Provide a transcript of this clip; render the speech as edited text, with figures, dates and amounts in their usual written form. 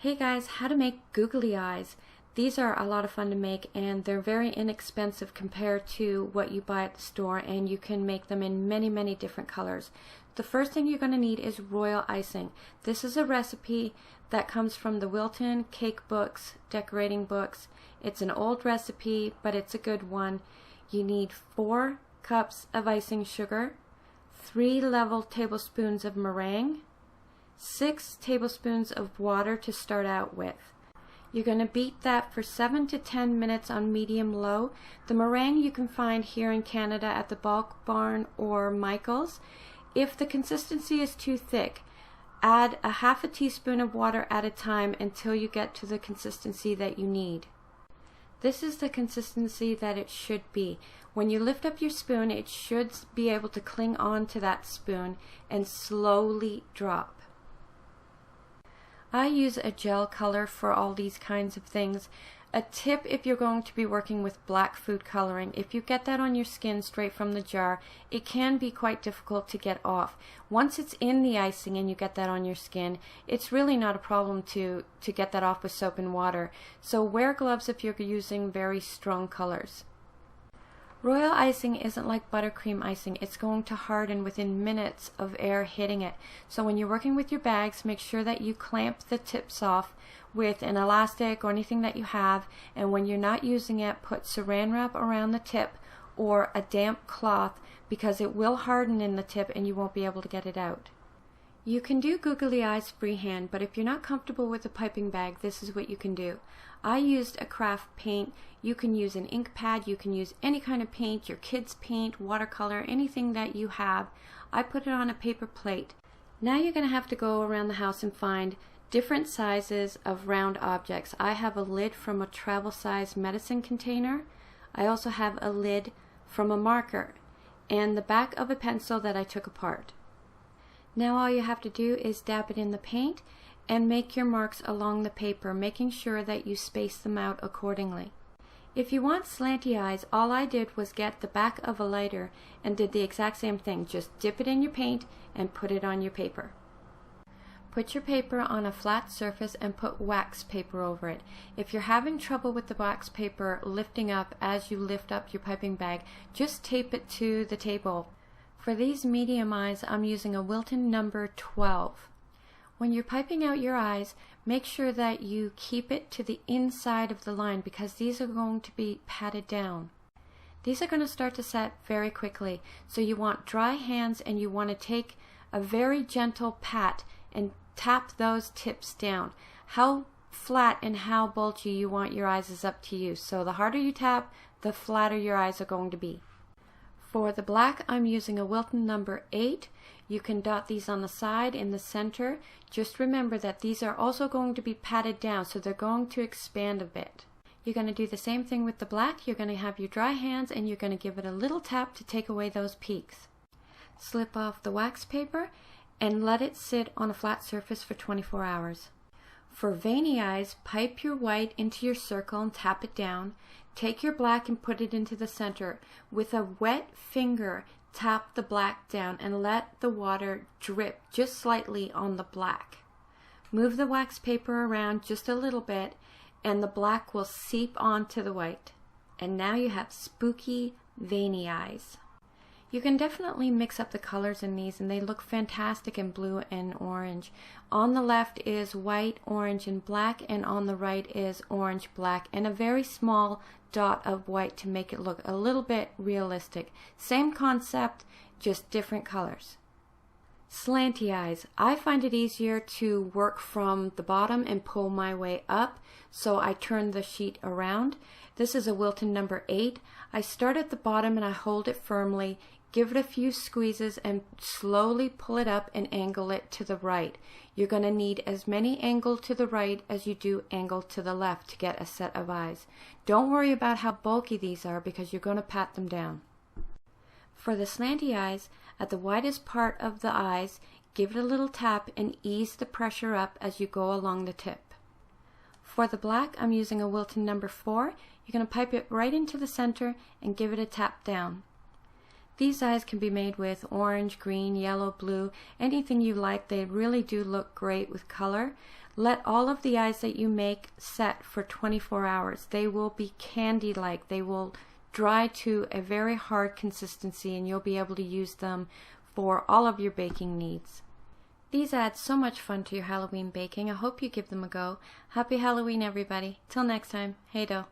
Hey guys, how to make googly eyes. These are a lot of fun to make and they're very inexpensive compared to what you buy at the store, and you can make them in many different colors. The first thing you're going to need is royal icing. This is a recipe that comes from the Wilton cake books, decorating books. It's an old recipe, but it's a good one. You need 4 cups of icing sugar, 3 level tablespoons of meringue, 6 tablespoons of water to start out with. You're going to beat that for 7 to 10 minutes on medium-low. The meringue you can find here in Canada at the Bulk Barn or Michael's. If the consistency is too thick, add a half a teaspoon of water at a time until you get to the consistency that you need. This is the consistency that it should be. When you lift up your spoon, it should be able to cling on to that spoon and slowly drop. I use a gel color for all these kinds of things. A tip if you're going to be working with black food coloring: if you get that on your skin straight from the jar, it can be quite difficult to get off. Once it's in the icing and you get that on your skin, it's really not a problem to get that off with soap and water. So wear gloves if you're using very strong colors. Royal icing isn't like buttercream icing. It's going to harden within minutes of air hitting it. So when you're working with your bags, make sure that you clamp the tips off with an elastic or anything that you have, and when you're not using it, put saran wrap around the tip or a damp cloth, because it will harden in the tip and you won't be able to get it out. You can do googly eyes freehand, but if you're not comfortable with a piping bag, this is what you can do. I used a craft paint. You can use an ink pad, you can use any kind of paint, your kids' paint, watercolor, anything that you have. I put it on a paper plate. Now you're going to have to go around the house and find different sizes of round objects. I have a lid from a travel size medicine container. I also have a lid from a marker and the back of a pencil that I took apart. Now all you have to do is dab it in the paint and make your marks along the paper, making sure that you space them out accordingly. If you want slanty eyes, all I did was get the back of a lighter and did the exact same thing. Just dip it in your paint and put it on your paper. Put your paper on a flat surface and put wax paper over it. If you're having trouble with the wax paper lifting up as you lift up your piping bag, just tape it to the table. For these medium eyes, I'm using a Wilton number 12. When you're piping out your eyes, make sure that you keep it to the inside of the line, because these are going to be patted down. These are going to start to set very quickly, so you want dry hands and you want to take a very gentle pat and tap those tips down. How flat and how bulgy you want your eyes is up to you, so the harder you tap, the flatter your eyes are going to be. For the black, I'm using a Wilton number 8. You can dot these on the side, in the center. Just remember that these are also going to be patted down, so they're going to expand a bit. You're going to do the same thing with the black. You're going to have your dry hands and you're going to give it a little tap to take away those peaks. Slip off the wax paper and let it sit on a flat surface for 24 hours. For veiny eyes, pipe your white into your circle and tap it down. Take your black and put it into the center. With a wet finger, tap the black down and let the water drip just slightly on the black. Move the wax paper around just a little bit and the black will seep onto the white. And now you have spooky, veiny eyes. You can definitely mix up the colors in these and they look fantastic in blue and orange. On the left is white, orange, and black, and on the right is orange, black, and a very small dot of white to make it look a little bit realistic. Same concept, just different colors. Slanty eyes. I find it easier to work from the bottom and pull my way up, so I turn the sheet around. This is a Wilton number 8. I start at the bottom and I hold it firmly, give it a few squeezes and slowly pull it up and angle it to the right. You're going to need as many angle to the right as you do angle to the left to get a set of eyes. Don't worry about how bulky these are because you're going to pat them down. For the slanty eyes, at the widest part of the eyes, give it a little tap and ease the pressure up as you go along the tip. For the black, I'm using a Wilton number 4. You're going to pipe it right into the center and give it a tap down. These eyes can be made with orange, green, yellow, blue, anything you like. They really do look great with color. Let all of the eyes that you make set for 24 hours. They will be candy-like. They will dry to a very hard consistency, and you'll be able to use them for all of your baking needs. These add so much fun to your Halloween baking. I hope you give them a go. Happy Halloween, everybody. Till next time. Hey do.